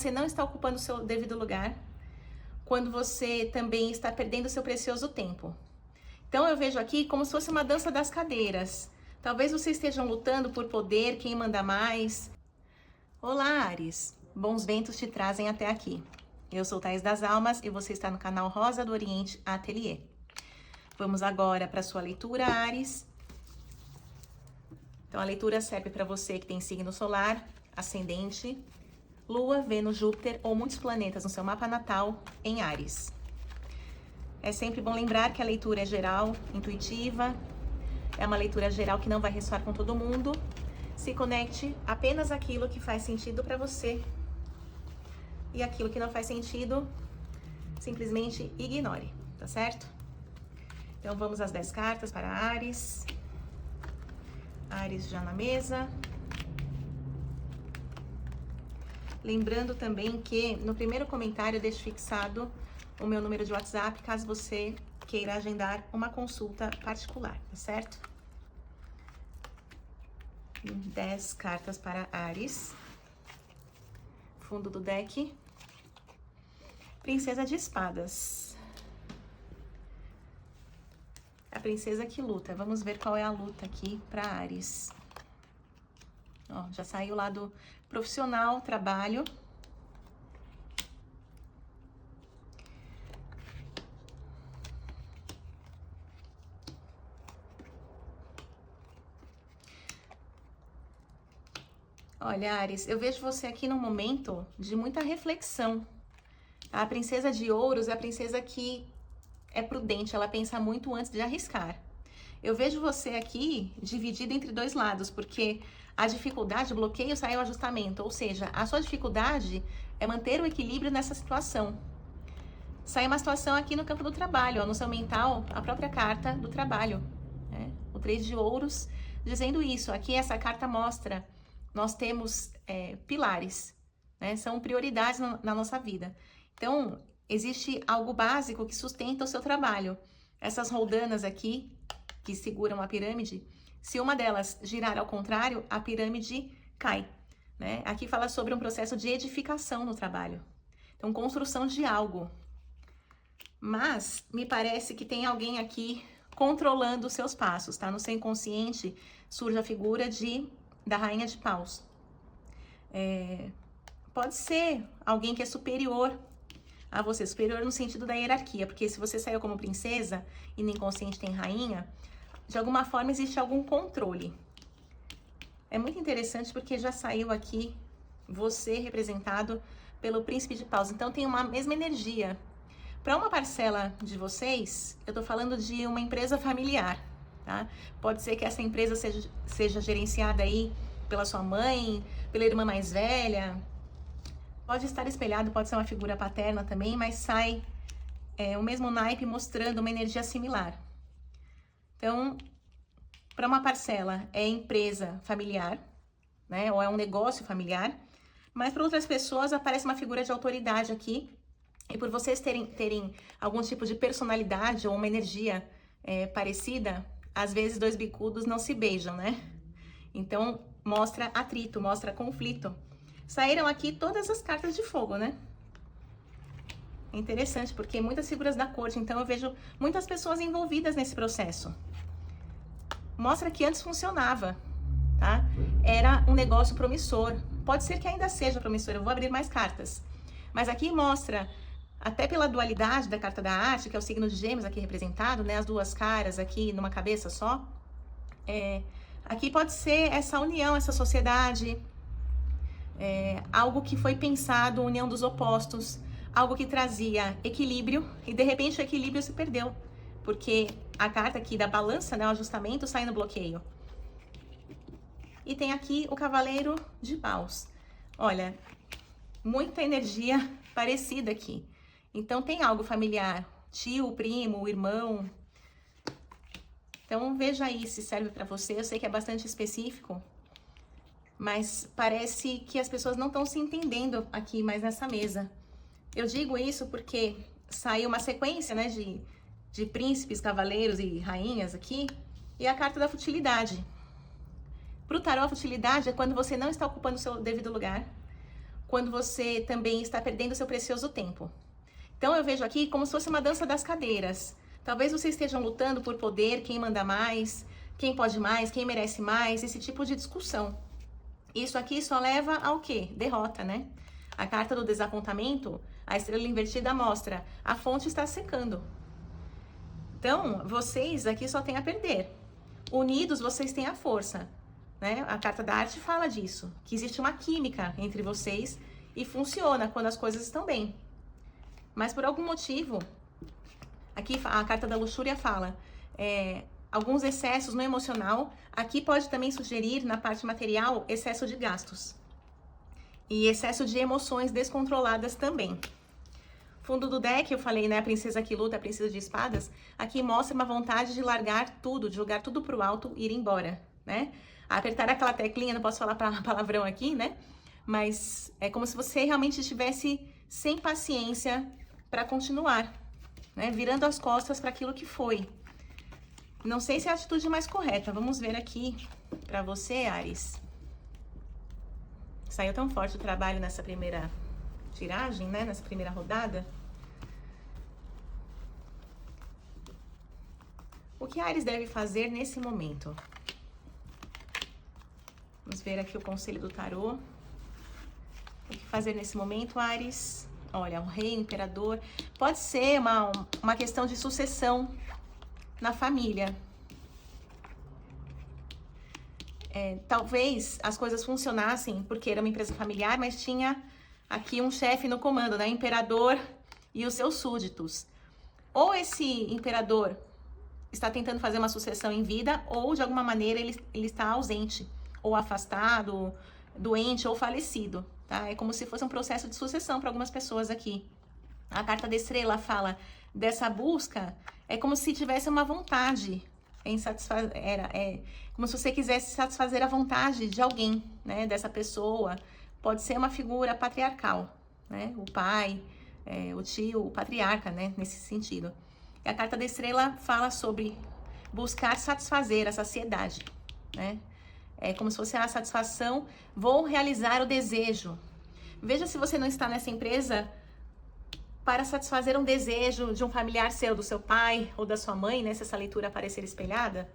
você não está ocupando o seu devido lugar, quando você também está perdendo o seu precioso tempo. Então eu vejo aqui como se fosse uma dança das cadeiras. Talvez vocês estejam lutando por poder, quem manda mais. Olá, Áries. Bons ventos te trazem até aqui. Eu sou Thaís das Almas e você está no canal Rosa do Oriente Ateliê. Vamos agora para a sua leitura, Áries. Então a leitura serve para você que tem signo solar, ascendente, Lua, Vênus, Júpiter ou muitos planetas no seu mapa natal em Áries. É sempre bom lembrar que a leitura é geral, intuitiva, é uma leitura geral que não vai ressoar com todo mundo. Se conecte apenas àquilo que faz sentido para você e aquilo que não faz sentido, simplesmente ignore, tá certo? Então vamos às 10 cartas para Áries. Áries já na mesa. Lembrando também que no primeiro comentário eu deixo fixado o meu número de WhatsApp, caso você queira agendar uma consulta particular, tá certo? 10 cartas para Áries. Fundo do deck. Princesa de Espadas. A princesa que luta. Vamos ver qual é a luta aqui para Áries. Ó, já saiu lá do profissional, trabalho. Olha, Áries, eu vejo você aqui num momento de muita reflexão. A princesa de ouros é a princesa que é prudente, ela pensa muito antes de arriscar. Eu vejo você aqui dividido entre dois lados, porque a dificuldade, o bloqueio saiu o ajustamento, ou seja, a sua dificuldade é manter o equilíbrio nessa situação. Sai uma situação aqui no campo do trabalho, ó, no seu mental, a própria carta do trabalho, né? O 3 de ouros dizendo isso. Aqui essa carta mostra, nós temos pilares, né? São prioridades na nossa vida. Então, existe algo básico que sustenta o seu trabalho. Essas roldanas aqui, que seguram a pirâmide, se uma delas girar ao contrário, a pirâmide cai, né? Aqui fala sobre um processo de edificação no trabalho. Então, construção de algo. Mas, me parece que tem alguém aqui controlando os seus passos, tá? No seu inconsciente surge a figura da rainha de paus. Pode ser alguém que é superior a você, superior no sentido da hierarquia, porque se você saiu como princesa e no inconsciente tem rainha, de alguma forma existe algum controle. É muito interessante porque já saiu aqui você representado pelo príncipe de paus, então tem uma mesma energia. Para uma parcela de vocês, eu tô falando de uma empresa familiar, tá? Pode ser que essa empresa seja gerenciada aí pela sua mãe, pela irmã mais velha. Pode estar espelhado, pode ser uma figura paterna também, mas sai o mesmo naipe mostrando uma energia similar. Então, para uma parcela é empresa familiar, né? Ou é um negócio familiar, mas para outras pessoas aparece uma figura de autoridade aqui. E por vocês terem algum tipo de personalidade ou uma energia parecida, às vezes dois bicudos não se beijam, né? Então, mostra atrito, mostra conflito. Saíram aqui todas as cartas de fogo, né? É interessante, porque muitas figuras da corte, então eu vejo muitas pessoas envolvidas nesse processo. Mostra que antes funcionava, tá? Era um negócio promissor. Pode ser que ainda seja promissor, eu vou abrir mais cartas. Mas aqui mostra, até pela dualidade da carta da arte, que é o signo de Gêmeos aqui representado, né? As duas caras aqui numa cabeça só. Aqui pode ser essa união, essa sociedade, algo que foi pensado, união dos opostos, algo que trazia equilíbrio e de repente o equilíbrio se perdeu, porque a carta aqui da balança, né, o ajustamento, sai no bloqueio. E tem aqui o cavaleiro de paus. Olha, muita energia parecida aqui. Então tem algo familiar, tio, primo, irmão. Então veja aí se serve para você. Eu sei que é bastante específico, mas parece que as pessoas não estão se entendendo aqui mais nessa mesa. Eu digo isso porque saiu uma sequência, né, de príncipes, cavaleiros e rainhas aqui, e a carta da futilidade. Para o tarô, a futilidade é quando você não está ocupando o seu devido lugar, quando você também está perdendo seu precioso tempo. Então eu vejo aqui como se fosse uma dança das cadeiras. Talvez vocês estejam lutando por poder, quem manda mais, quem pode mais, quem merece mais, esse tipo de discussão. Isso aqui só leva ao quê? Derrota, né? A carta do desapontamento, a estrela invertida mostra, a fonte está secando. Então, vocês aqui só têm a perder. Unidos, vocês têm a força, né? A carta da arte fala disso, que existe uma química entre vocês e funciona quando as coisas estão bem. Mas por algum motivo, aqui a carta da luxúria fala, alguns excessos no emocional, aqui pode também sugerir, na parte material, excesso de gastos. E excesso de emoções descontroladas também. Fundo do deck, eu falei, né, a princesa que luta, a princesa de espadas, aqui mostra uma vontade de largar tudo, de jogar tudo pro alto e ir embora, né? Apertar aquela teclinha, não posso falar palavrão aqui, né? Mas é como se você realmente estivesse sem paciência para continuar, né? Virando as costas para aquilo que foi. Não sei se é a atitude mais correta. Vamos ver aqui para você, Áries. Saiu tão forte o trabalho nessa primeira tiragem, né? Nessa primeira rodada. O que Áries deve fazer nesse momento? Vamos ver aqui o conselho do tarô. O que fazer nesse momento, Áries? Olha, um rei, um imperador. Pode ser uma questão de sucessão na família. Talvez as coisas funcionassem porque era uma empresa familiar, mas tinha aqui um chefe no comando, né? Imperador e os seus súditos. Ou esse imperador está tentando fazer uma sucessão em vida, ou de alguma maneira ele está ausente, ou afastado, doente ou falecido, tá? É como se fosse um processo de sucessão para algumas pessoas aqui. A carta da estrela fala dessa busca, é como se tivesse uma vontade em satisfazer, como se você quisesse satisfazer a vontade de alguém, né? Dessa pessoa. Pode ser uma figura patriarcal, né? O pai, o tio, o patriarca, né? Nesse sentido. E a carta da estrela fala sobre buscar satisfazer a saciedade, né? É como se fosse a satisfação, vou realizar o desejo. Veja se você não está nessa empresa para satisfazer um desejo de um familiar seu, do seu pai ou da sua mãe, né? Se essa leitura aparecer espelhada.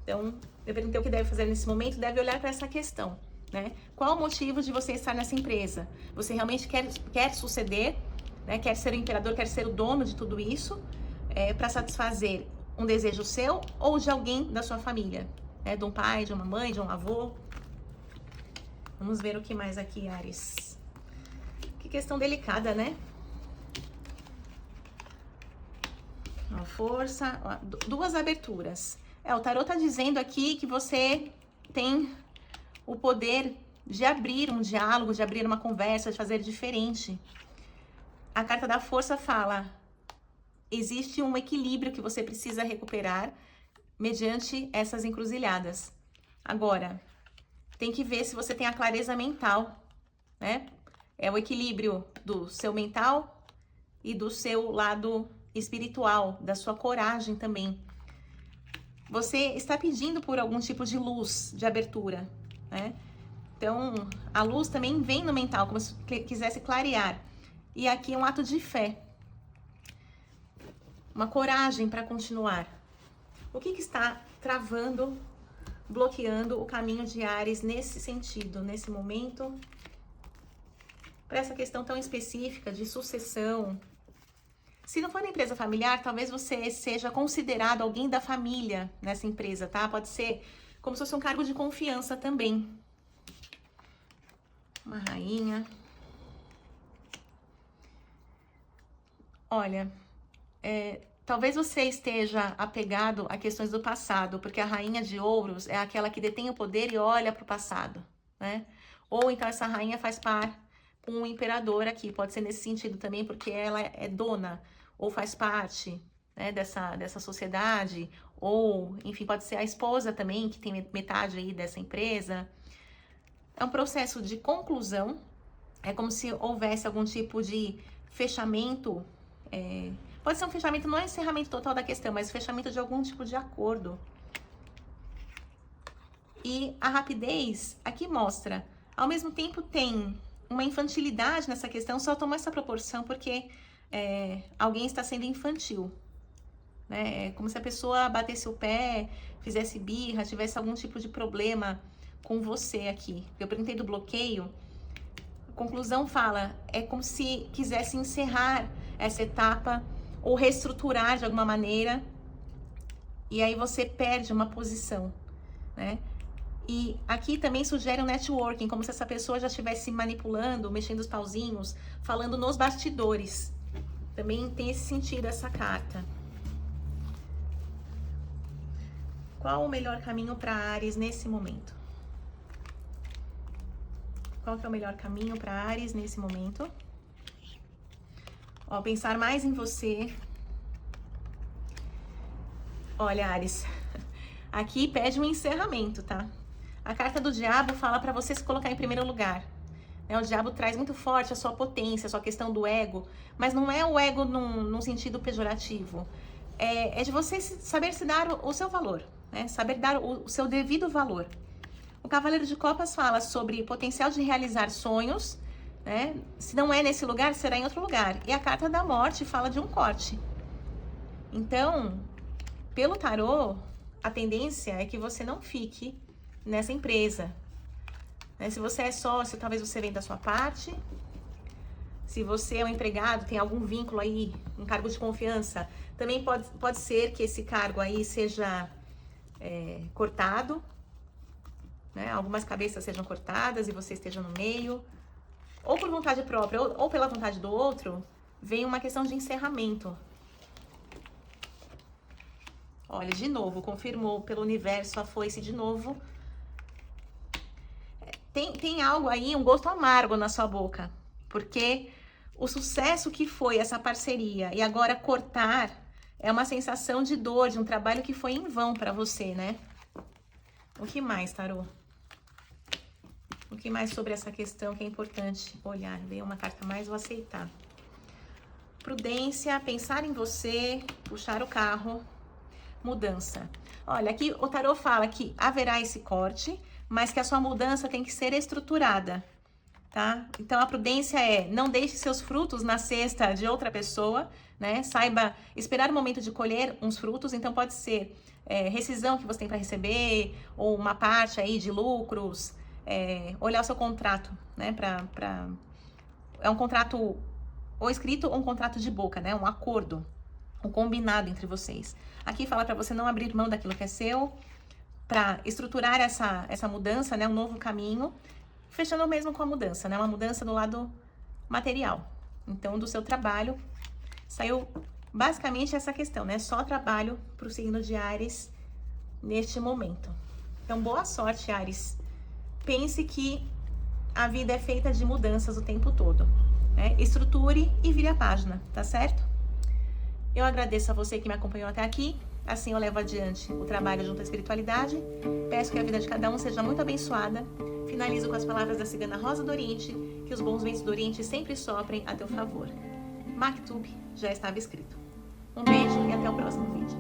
Então, eu perguntei o que deve fazer nesse momento, deve olhar para essa questão, né? Qual o motivo de você estar nessa empresa? Você realmente quer suceder, né? Quer ser o imperador, quer ser o dono de tudo isso, para satisfazer um desejo seu ou de alguém da sua família, né? De um pai, de uma mãe, de um avô. Vamos ver o que mais aqui, Áries. Que questão delicada, né? Uma força, duas aberturas. O tarô tá dizendo aqui que você tem o poder de abrir um diálogo, de abrir uma conversa, de fazer diferente. A carta da força fala, existe um equilíbrio que você precisa recuperar mediante essas encruzilhadas. Agora, tem que ver se você tem a clareza mental, né? É o equilíbrio do seu mental e do seu lado espiritual, da sua coragem também. Você está pedindo por algum tipo de luz, de abertura, né? Então, a luz também vem no mental, como se quisesse clarear. E aqui é um ato de fé. Uma coragem para continuar. O que está travando, bloqueando o caminho de Áries nesse sentido, nesse momento? Para essa questão tão específica de sucessão. Se não for na empresa familiar, talvez você seja considerado alguém da família nessa empresa, tá? Pode ser como se fosse um cargo de confiança também. Uma rainha. Olha, talvez você esteja apegado a questões do passado, porque a rainha de ouros é aquela que detém o poder e olha para o passado, né? Ou então essa rainha faz par com um imperador aqui, pode ser nesse sentido também, porque ela é dona ou faz parte, né, dessa sociedade, ou, enfim, pode ser a esposa também, que tem metade aí dessa empresa. É um processo de conclusão, é como se houvesse algum tipo de fechamento, pode ser um fechamento, não é encerramento total da questão, mas fechamento de algum tipo de acordo. E a rapidez aqui mostra Ao mesmo tempo tem uma infantilidade nessa questão, só tomou essa proporção porque alguém está sendo infantil, né? É como se a pessoa batesse o pé, fizesse birra, tivesse algum tipo de problema com você aqui. Eu perguntei do bloqueio, a conclusão fala, é como se quisesse encerrar essa etapa ou reestruturar de alguma maneira, e aí você perde uma posição, né? E aqui também sugere um networking, como se essa pessoa já estivesse manipulando, mexendo os pauzinhos, falando nos bastidores. Também tem esse sentido essa carta. Qual o melhor caminho para Áries nesse momento? Qual que é o melhor caminho para Áries nesse momento? Ó, pensar mais em você. Olha, Áries, aqui pede um encerramento, tá? A carta do diabo fala para você se colocar em primeiro lugar. O diabo traz muito forte a sua potência, a sua questão do ego, mas não é o ego num sentido pejorativo. É de você saber se dar o seu valor, né? Saber dar o seu devido valor. O Cavaleiro de Copas fala sobre potencial de realizar sonhos, né? Se não é nesse lugar, será em outro lugar. E a carta da morte fala de um corte. Então, pelo tarô, a tendência é que você não fique nessa empresa. Se você é sócio, talvez você venda a sua parte. Se você é um empregado, tem algum vínculo aí, um cargo de confiança, também pode ser que esse cargo aí seja cortado, né? Algumas cabeças sejam cortadas e você esteja no meio. Ou por vontade própria, ou pela vontade do outro, vem uma questão de encerramento. Olha, de novo, confirmou pelo universo a foice de novo. Tem algo aí, um gosto amargo na sua boca, porque o sucesso que foi essa parceria e agora cortar é uma sensação de dor, de um trabalho que foi em vão para você, né? O que mais, tarô? O que mais sobre essa questão que é importante olhar? Veio uma carta mais, vou aceitar. Prudência, pensar em você, puxar o carro, mudança. Olha, aqui o tarô fala que haverá esse corte, mas que a sua mudança tem que ser estruturada, tá? Então, a prudência é, não deixe seus frutos na cesta de outra pessoa, né? Saiba esperar o momento de colher uns frutos, então pode ser rescisão que você tem para receber, ou uma parte aí de lucros, olhar o seu contrato, né? É um contrato ou escrito ou um contrato de boca, né? Um acordo, um combinado entre vocês. Aqui fala para você não abrir mão daquilo que é seu, para estruturar essa mudança, né, um novo caminho, fechando mesmo com a mudança, né, uma mudança do lado material. Então, do seu trabalho, saiu basicamente essa questão, né, só trabalho para o signo de Áries neste momento. Então, boa sorte, Áries. Pense que a vida é feita de mudanças o tempo todo, né, estruture e vire a página, tá certo? Eu agradeço a você que me acompanhou até aqui. Assim eu levo adiante o trabalho junto à espiritualidade. Peço que a vida de cada um seja muito abençoada. Finalizo com as palavras da cigana Rosa do Oriente, que os bons ventos do Oriente sempre soprem a teu favor. Maktub já estava escrito. Um beijo e até o próximo vídeo.